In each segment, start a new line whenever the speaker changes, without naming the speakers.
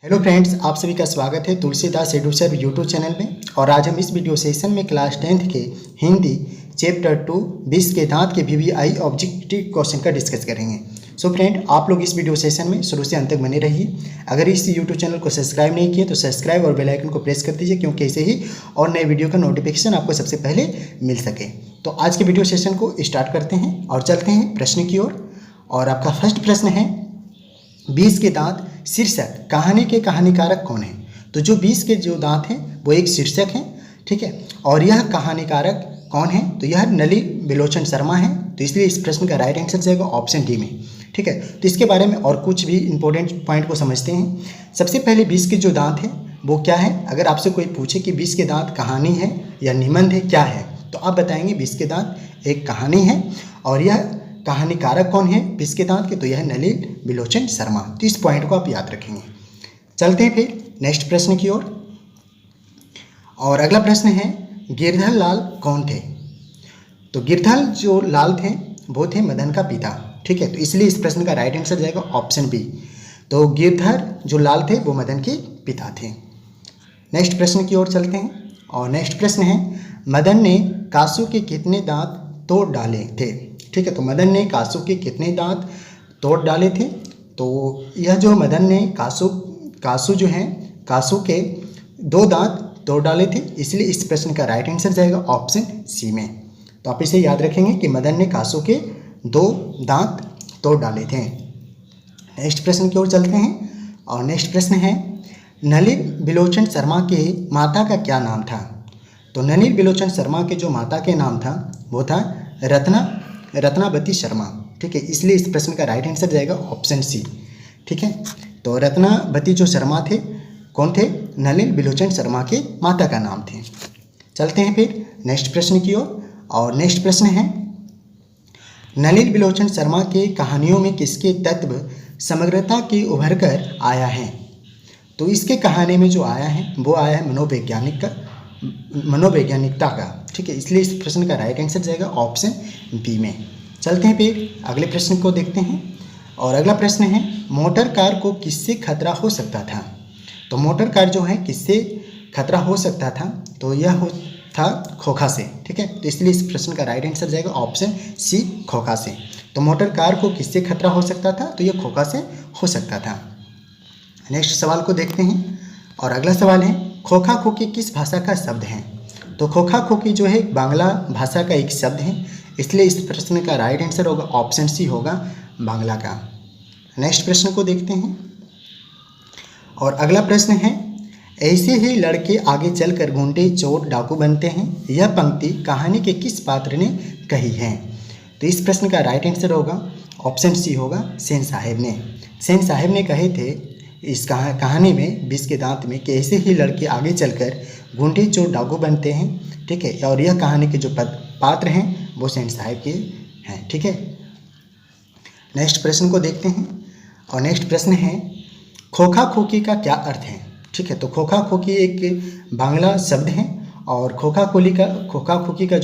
Hello friends, आप सभी का स्वागत है तुलसीदास एडुसर यूट्यूब चैनल में। और आज हम इस वीडियो सेशन में क्लास 10th के हिंदी चैप्टर 2 20 के दांत के VVI ऑब्जेक्टिव क्वेश्चन का डिस्कस करेंगे। सो फ्रेंड, आप लोग इस वीडियो सेशन में शुरू से अंत तक बने रहिए। अगर इस यूट्यूब चैनल को सब्सक्राइब नहीं किए तो सब्सक्राइब और बेल आइकन को प्रेस कर दीजिए, क्योंकि ऐसे ही और नए वीडियो का नोटिफिकेशन आपको सबसे पहले मिल सके। तो आज के वीडियो सेशन को स्टार्ट करते हैं और चलते हैं प्रश्न की ओर। और आपका फर्स्ट प्रश्न है, 20 के दांत शीर्षक कहानी के कहानीकारक कौन है? तो जो 20 के जो दांत हैं वो एक शीर्षक है, ठीक है। और यह कहानीकारक कौन है? तो यह नलिन बिलोचन शर्मा है। तो इसलिए इस प्रश्न का राइट आंसर जाएगा ऑप्शन डी में, ठीक है। तो इसके बारे में और कुछ भी इंपॉर्टेंट पॉइंट को समझते हैं। सबसे पहले 20 के जो दांत हैं वो क्या है? अगर आपसे कोई पूछे कि 20 के दांत कहानी है या निबंध है, क्या है, तो आप बताएंगे 20 के दांत एक कहानी है। और यह कहानीकारक कौन है 20 के दांत के? तो यह नलिन बिलोचन शर्मा। तो इस पॉइंट को आप याद रखेंगे। चलते हैं फिर नेक्स्ट प्रश्न की ओर। और अगला प्रश्न है, गिरधर लाल कौन थे? तो गिरधर जो लाल थे वो थे मदन का पिता, ठीक है। तो इसलिए इस प्रश्न का राइट आंसर जाएगा ऑप्शन बी। तो गिरधर जो लाल थे वो मदन के पिता थे। नेक्स्ट प्रश्न की ओर चलते हैं। और नेक्स्ट प्रश्न है, मदन ने कासू के कितने दांत तोड़ डाले थे? ठीक है। तो मदन ने कासू के कितने दांत तोड़ डाले थे? तो यह जो मदन ने कासू जो है कासू के 2 दांत तोड़ डाले थे, इसलिए इस प्रश्न का राइट आंसर जाएगा ऑप्शन सी में। तो आप इसे याद रखेंगे कि मदन ने कासू के 2 दांत तोड़ डाले थे। नेक्स्ट प्रश्न की ओर चलते हैं। और नेक्स्ट प्रश्न है, नलिन बिलोचन शर्मा के माता का क्या नाम था? तो नलिन बिलोचन शर्मा के जो माता के नाम था वो था रत्नावती शर्मा, ठीक है। इसलिए इस प्रश्न का राइट आंसर जाएगा ऑप्शन सी, ठीक है। तो रत्नावती जो शर्मा थे कौन थे? नलिन बिलोचन शर्मा के माता का नाम थे। चलते हैं फिर नेक्स्ट प्रश्न की ओर। और नेक्स्ट प्रश्न है, नलिन बिलोचन शर्मा के कहानियों में किसके तत्व समग्रता के उभर कर आया है? तो इसके कहानी में जो आया है वो आया है मनोवैज्ञानिकता का, ठीक है। इसलिए इस प्रश्न का राइट आंसर जाएगा ऑप्शन बी में। चलते हैं फिर अगले प्रश्न को देखते हैं। और अगला प्रश्न है, मोटर कार को किससे खतरा हो सकता था? तो मोटर कार जो है किससे खतरा हो सकता था? तो यह था खोखा से, ठीक है। तो इसलिए इस प्रश्न का राइट आंसर जाएगा ऑप्शन सी, खोखा से। तो मोटर कार को किससे खतरा हो सकता था? तो यह खोखा से हो सकता था। नेक्स्ट सवाल को देखते हैं। और अगला सवाल है, खोखा खोकी किस भाषा का शब्द है? तो खोखा खोकी जो है बांग्ला भाषा का एक शब्द है, इसलिए इस प्रश्न का राइट आंसर होगा ऑप्शन सी होगा बांग्ला का। नेक्स्ट प्रश्न को देखते हैं। और अगला प्रश्न है, ऐसे ही लड़के आगे चलकर गुंडे चोर डाकू बनते हैं, यह पंक्ति कहानी के किस पात्र ने कही है? तो इस प्रश्न का राइट आंसर होगा ऑप्शन सी होगा सेन साहेब ने। सेन साहेब ने कहे थे इस कहानी में 20 के दांत में कि ऐसे ही लड़के आगे चलकर गुंडे चोर डाकू बनते हैं, ठीक है। और यह कहानी के जो पात्र हैं वो सेन साहेब के हैं, ठीक है। नेक्स्ट प्रश्न को देखते हैं। और नेक्स्ट प्रश्न है, खोखा खोकी का क्या अर्थ है? ठीक है। तो खोखा खोकी एक बांग्ला शब्द है और खोखा खोकी का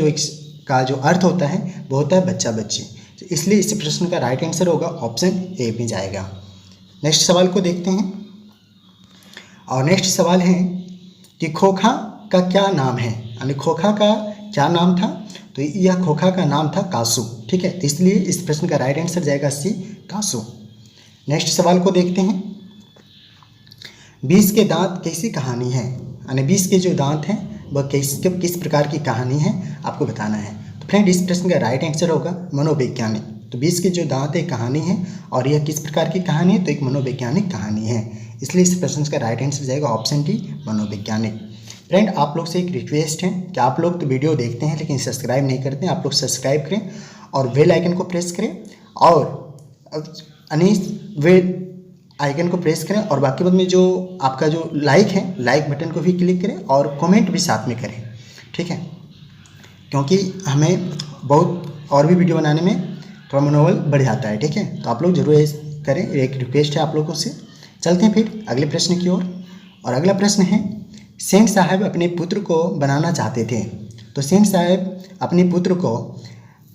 जो अर्थ होता है वो होता है बच्चा बच्ची। तो इसलिए इस प्रश्न का राइट आंसर होगा ऑप्शन ए में जाएगा। नेक्स्ट सवाल को देखते हैं। और नेक्स्ट सवाल है कि खोखा का क्या नाम है, यानी खोखा का क्या नाम था? तो यह खोखा का नाम था कासू, ठीक है। तो इसलिए इस प्रश्न का राइट आंसर जाएगा सी, कासू। नेक्स्ट सवाल को देखते हैं। 20 के दांत कैसी कहानी है, यानी 20 के जो दांत हैं वह किस प्रकार की कहानी है आपको बताना है। तो फ्रेंड, इस प्रश्न का राइट आंसर होगा मनोवैज्ञानिक। तो 20 के जो दांत एक कहानी है और यह किस प्रकार की कहानी है? तो एक मनोवैज्ञानिक कहानी है, इसलिए इस प्रश्न का राइट आंसर जाएगा ऑप्शन डी, मनोवैज्ञानिक। फ्रेंड, आप लोग से एक रिक्वेस्ट है कि आप लोग तो वीडियो देखते हैं लेकिन सब्सक्राइब नहीं करते हैं। आप लोग सब्सक्राइब करें और बेल आइकन को प्रेस करें और बेल आइकन को प्रेस करें। और बाकी बाद में जो आपका जो लाइक बटन को भी क्लिक करें और कमेंट भी साथ में करें, ठीक है। क्योंकि हमें बहुत और भी वीडियो बनाने में थोड़ा मनोबल बढ़ जाता है, ठीक है। तो आप लोग जरूर करें, एक रिक्वेस्ट है आप लोगों से। चलते हैं फिर अगले प्रश्न की ओर। और अगला प्रश्न है, सेन साहब अपने पुत्र को बनाना चाहते थे। तो सेन साहब अपने पुत्र को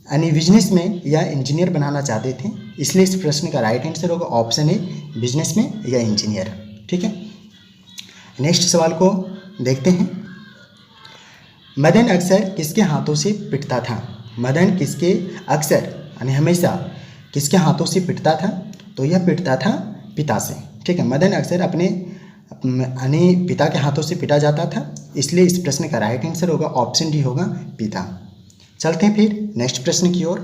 यानी बिजनेस में या इंजीनियर बनाना चाहते थे, इसलिए इस प्रश्न का राइट आंसर होगा ऑप्शन ए, बिजनेस में या इंजीनियर, ठीक है। नेक्स्ट सवाल को देखते हैं। मदन अक्सर किसके हाथों से पिटता था? मदन किसके अक्सर यानी हमेशा किसके हाथों से पिटता था? तो यह पिटता था पिता से। ठीक है, मदन अक्सर अपने यानी पिता के हाथों से पिटा जाता था, इसलिए इस प्रश्न का राइट आंसर होगा ऑप्शन डी होगा पिता। चलते हैं फिर नेक्स्ट प्रश्न की ओर।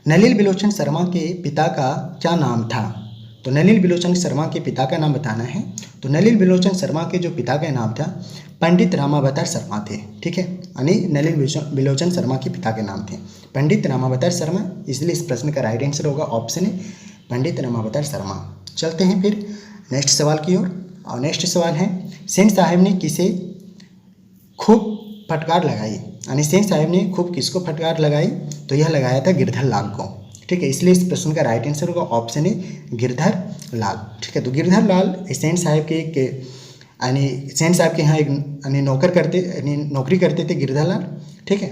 नलिल बिलोचन शर्मा के पिता का क्या नाम था? तो नलिल बिलोचन शर्मा के पिता का नाम बताना है। तो नलिल बिलोचन शर्मा के जो पिता का नाम था पंडित रामावतार शर्मा थे। ठीक है, यानी नलिल बिलोचन शर्मा के पिता के नाम थे पंडित रामावतार शर्मा, इसलिए इस प्रश्न का राइट आंसर होगा ऑप्शन ए पंडित रामावतार शर्मा। चलते हैं फिर नेक्स्ट सवाल की ओर। और नेक्स्ट सवाल है, सेन साहब ने किसे खूब फटकार लगाई? यानी सेन साहब ने खूब किसको फटकार लगाई? तो यह लगाया था गिरधर लाल को। ठीक है, इसलिए इस प्रश्न का राइट आंसर होगा ऑप्शन ए गिरधर लाल। ठीक है, तो गिरधर लाल सेन साहब के यानी सेन साहब के यहाँ एक यानी नौकरी करते थे गिरधर लाल। ठीक है,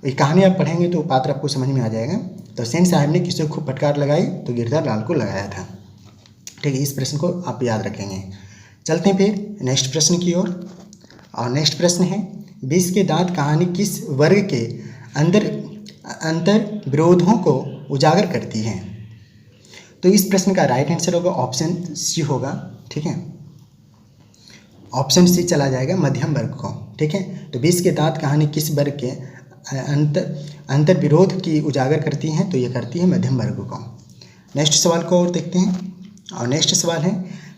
ये कहानी आप पढ़ेंगे तो पात्र आपको समझ में आ जाएगा। तो सेन साहब ने किसको खूब फटकार लगाई? तो गिरधर लाल को लगाया था। ठीक है, इस प्रश्न को आप याद रखेंगे। चलते हैं फिर नेक्स्ट प्रश्न की ओर। और नेक्स्ट प्रश्न है, 20 के दांत कहानी किस वर्ग के अंतर विरोधों को उजागर करती है? तो इस प्रश्न का राइट आंसर होगा ऑप्शन सी होगा। ठीक है, ऑप्शन सी चला जाएगा मध्यम वर्ग को। ठीक है, तो 20 के दांत कहानी किस वर्ग के अंतर विरोध की उजागर करती हैं? तो ये करती है मध्यम वर्ग को। नेक्स्ट सवाल को और देखते हैं। और नेक्स्ट सवाल है,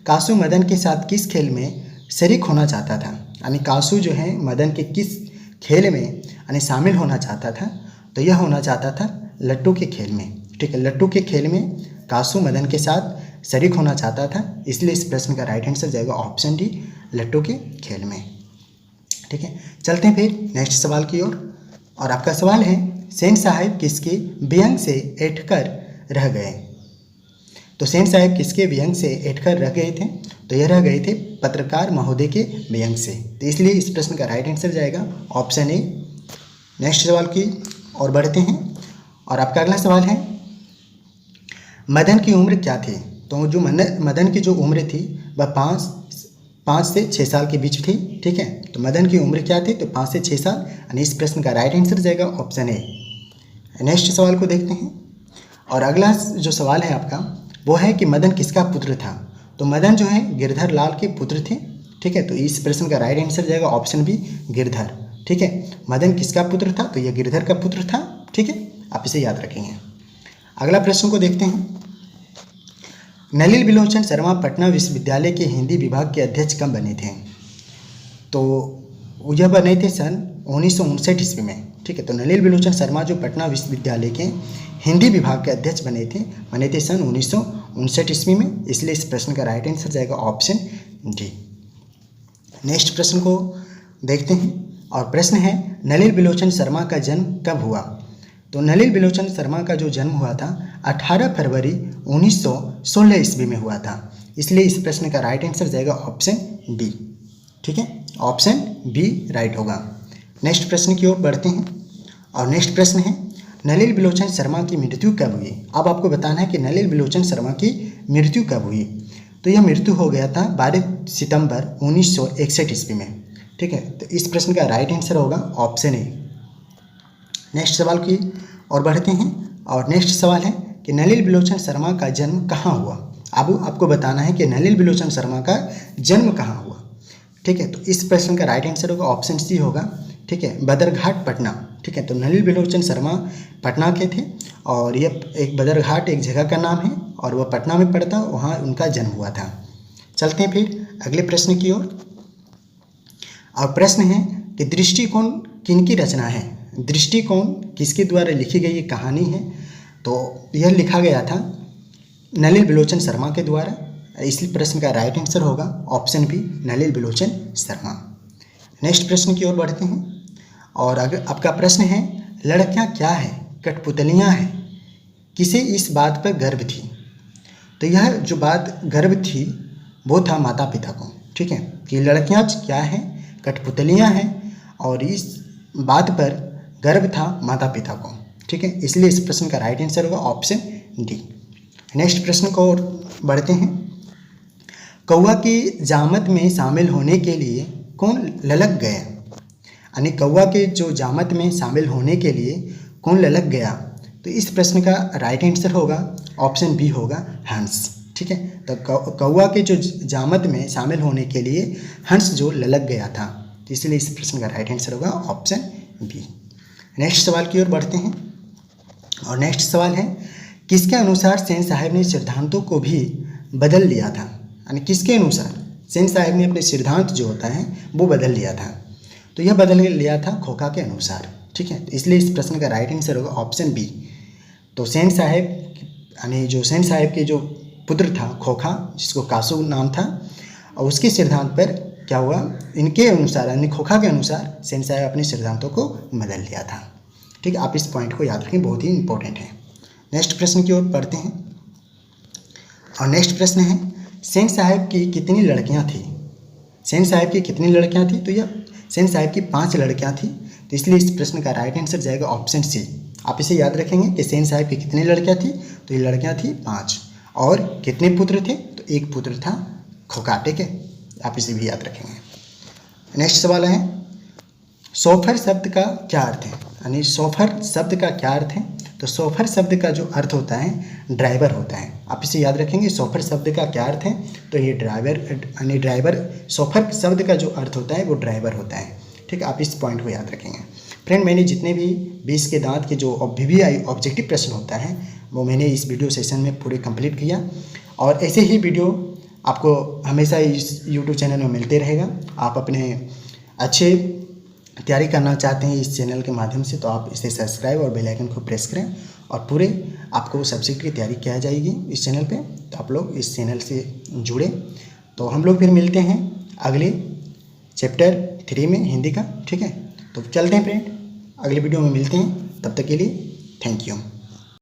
कासू मदन के साथ किस खेल में शरीक होना चाहता था? यानी कासू जो है मदन के किस खेल में यानी शामिल होना चाहता था? तो यह होना चाहता था लट्टू के खेल में। ठीक है, लट्टू के खेल में कासू मदन के साथ शरीक होना चाहता था, इसलिए इस प्रश्न का राइट आंसर जाएगा ऑप्शन डी लट्टू के खेल में। ठीक है, चलते हैं फिर नेक्स्ट सवाल की ओर। और आपका सवाल है, सेन साहब किसके व्यंग से ऐंठकर रह गए? तो सेन साहब किसके व्यंग से ऐंठकर रह गए थे? तो यह रह गए थे पत्रकार महोदय के व्यंग से, तो इसलिए इस प्रश्न का राइट आंसर जाएगा ऑप्शन ए। नेक्स्ट सवाल की और बढ़ते हैं। और आपका अगला सवाल है, मदन की उम्र क्या थी? तो जो मदन की जो उम्र थी वह 5 से 6 साल के बीच थी। ठीक है, तो मदन की उम्र क्या थी? तो 5 से 6 साल, यानी इस प्रश्न का राइट आंसर जाएगा ऑप्शन ए। नेक्स्ट सवाल को देखते हैं। और अगला जो सवाल है आपका वो है कि मदन किसका पुत्र था? तो मदन जो है गिरधर लाल के पुत्र थे। ठीक है, तो इस प्रश्न का राइट आंसर जाएगा ऑप्शन बी गिरधर। ठीक है, मदन किसका पुत्र था? तो यह गिरधर का पुत्र था। ठीक है, आप इसे याद रखेंगे। अगला प्रश्न को देखते हैं। नलिल बिलोचन शर्मा पटना विश्वविद्यालय के हिंदी विभाग के अध्यक्ष कब बने थे? तो यह बने थे सन 1959 ईस्वी में। ठीक है, तो नलिल बिलोचन शर्मा जो पटना विश्वविद्यालय के हिंदी विभाग के अध्यक्ष बने थे सन 1959 ईस्वी में, इसलिए इस प्रश्न का राइट आंसर जाएगा ऑप्शन डी। नेक्स्ट प्रश्न को देखते हैं। और प्रश्न है, नलिल बिलोचन शर्मा का जन्म कब हुआ? तो नलिल बिलोचन शर्मा का जो जन्म हुआ था 18 फरवरी 1916 ईस्वी में हुआ था, इसलिए इस प्रश्न का राइट आंसर जाएगा ऑप्शन बी। ठीक है, ऑप्शन बी राइट होगा। नेक्स्ट प्रश्न की ओर बढ़ते हैं। और नेक्स्ट प्रश्न है, नलिल बिलोचन शर्मा की मृत्यु कब हुई? अब आपको बताना है कि नलिल बिलोचन शर्मा की मृत्यु कब हुई। तो यह मृत्यु हो गया था 12 सितंबर 1961 ईस्वी में। ठीक है, तो इस प्रश्न का राइट आंसर होगा ऑप्शन ए। नेक्स्ट सवाल की और बढ़ते हैं। और नेक्स्ट सवाल है कि नलिल बिलोचन शर्मा का जन्म कहाँ हुआ? अब आपको बताना है कि नलिल बिलोचन शर्मा का जन्म कहाँ हुआ। ठीक है, तो इस प्रश्न का राइट आंसर होगा ऑप्शन सी होगा। ठीक है, बदरघाट पटना। ठीक है, तो नलिल बिलोचन शर्मा पटना के थे और ये एक बदरघाट एक जगह का नाम है और वह पटना में पड़ता, वहाँ उनका जन्म हुआ था। चलते हैं फिर अगले प्रश्न की ओर। और प्रश्न है कि दृष्टिकोण किनकी रचना है? दृष्टिकोण किसके द्वारा लिखी गई ये कहानी है? तो यह लिखा गया था नलिल बिलोचन शर्मा के द्वारा, इसलिए प्रश्न का राइट आंसर होगा ऑप्शन बी नलिल बिलोचन शर्मा। नेक्स्ट प्रश्न की ओर बढ़ते हैं। और अगर आपका प्रश्न है, लड़कियां क्या है? कठपुतलियां हैं, किसे इस बात पर गर्व थी? तो यह जो बात गर्व थी वो था माता पिता को। ठीक है, कि लड़कियां क्या हैं? कठपुतलियां हैं, और इस बात पर गर्व था माता पिता को। ठीक है, इसलिए इस प्रश्न का राइट आंसर होगा ऑप्शन डी। नेक्स्ट प्रश्न को और बढ़ते हैं। कौवा की जामत में शामिल होने के लिए कौन ललक गया, यानी कौवा के जो जामत में शामिल होने के लिए कौन ललक गया। तो इस प्रश्न का राइट आंसर होगा ऑप्शन बी होगा हंस। ठीक है, तो कौवा के जो जामत में शामिल होने के लिए हंस जो ललक गया था, तो इसलिए इस प्रश्न का राइट आंसर होगा ऑप्शन बी। नेक्स्ट सवाल की ओर बढ़ते हैं और नेक्स्ट सवाल है किसके अनुसार सेन साहब ने सिद्धांतों को भी बदल लिया था, यानी किसके अनुसार सेन साहब ने अपने सिद्धांत जो होता है वो बदल लिया था। तो यह बदल लिया था खोखा के अनुसार। ठीक है, तो इसलिए इस प्रश्न का राइट आंसर होगा ऑप्शन बी। तो सेन साहब यानी जो सेन साहब के जो पुत्र था खोखा, जिसको कासू नाम था, और उसके सिद्धांत पर क्या हुआ, इनके अनुसार यानी खोखा के अनुसार सेन साहब अपने सिद्धांतों को बदल लिया था। ठीक है, आप इस पॉइंट को याद रखें, बहुत ही इंपॉर्टेंट है। नेक्स्ट प्रश्न की ओर बढ़ते हैं और नेक्स्ट प्रश्न है सेन साहब की कितनी लड़कियां थी। सेन साहब की कितनी लड़कियां थी, तो यह सेन साहब की 5 लड़कियां थी। तो इसलिए इस प्रश्न का राइट आंसर जाएगा ऑप्शन सी। आप इसे याद रखेंगे कि सेन साहब की कितनी लड़कियां थी, तो ये लड़कियां थी 5। और कितने पुत्र थे, तो एक पुत्र था खोखा। ठीक है, आप इसे भी याद रखेंगे। नेक्स्ट सवाल है सोफर शब्द का क्या अर्थ है, यानी सोफर शब्द का क्या अर्थ है। तो सोफर शब्द का जो अर्थ होता है ड्राइवर होता है। आप इसे याद रखेंगे, सोफर शब्द का क्या अर्थ है, तो ये ड्राइवर यानी ड्राइवर, सोफर शब्द का जो अर्थ होता है वो ड्राइवर होता है। ठीक है, आप इस पॉइंट को याद रखेंगे। फ्रेंड, मैंने जितने भी 20 के दांत के जो VVI ऑब्जेक्टिव प्रश्न होता है वो मैंने इस वीडियो सेशन में पूरे कंप्लीट किया, और ऐसे ही वीडियो आपको हमेशा इस YouTube चैनल में मिलते रहेगा। आप अपने अच्छे तैयारी करना चाहते हैं इस चैनल के माध्यम से, तो आप इसे सब्सक्राइब और बेल आइकन को प्रेस करें, और पूरे आपको सब्जेक्ट की तैयारी किया जाएगी इस चैनल पे। तो आप लोग इस चैनल से जुड़े। तो हम लोग फिर मिलते हैं अगले चैप्टर 3 में हिंदी का। ठीक है, तो चलते हैं फ्रेंड, अगले वीडियो में मिलते हैं। तब तक के लिए थैंक यू।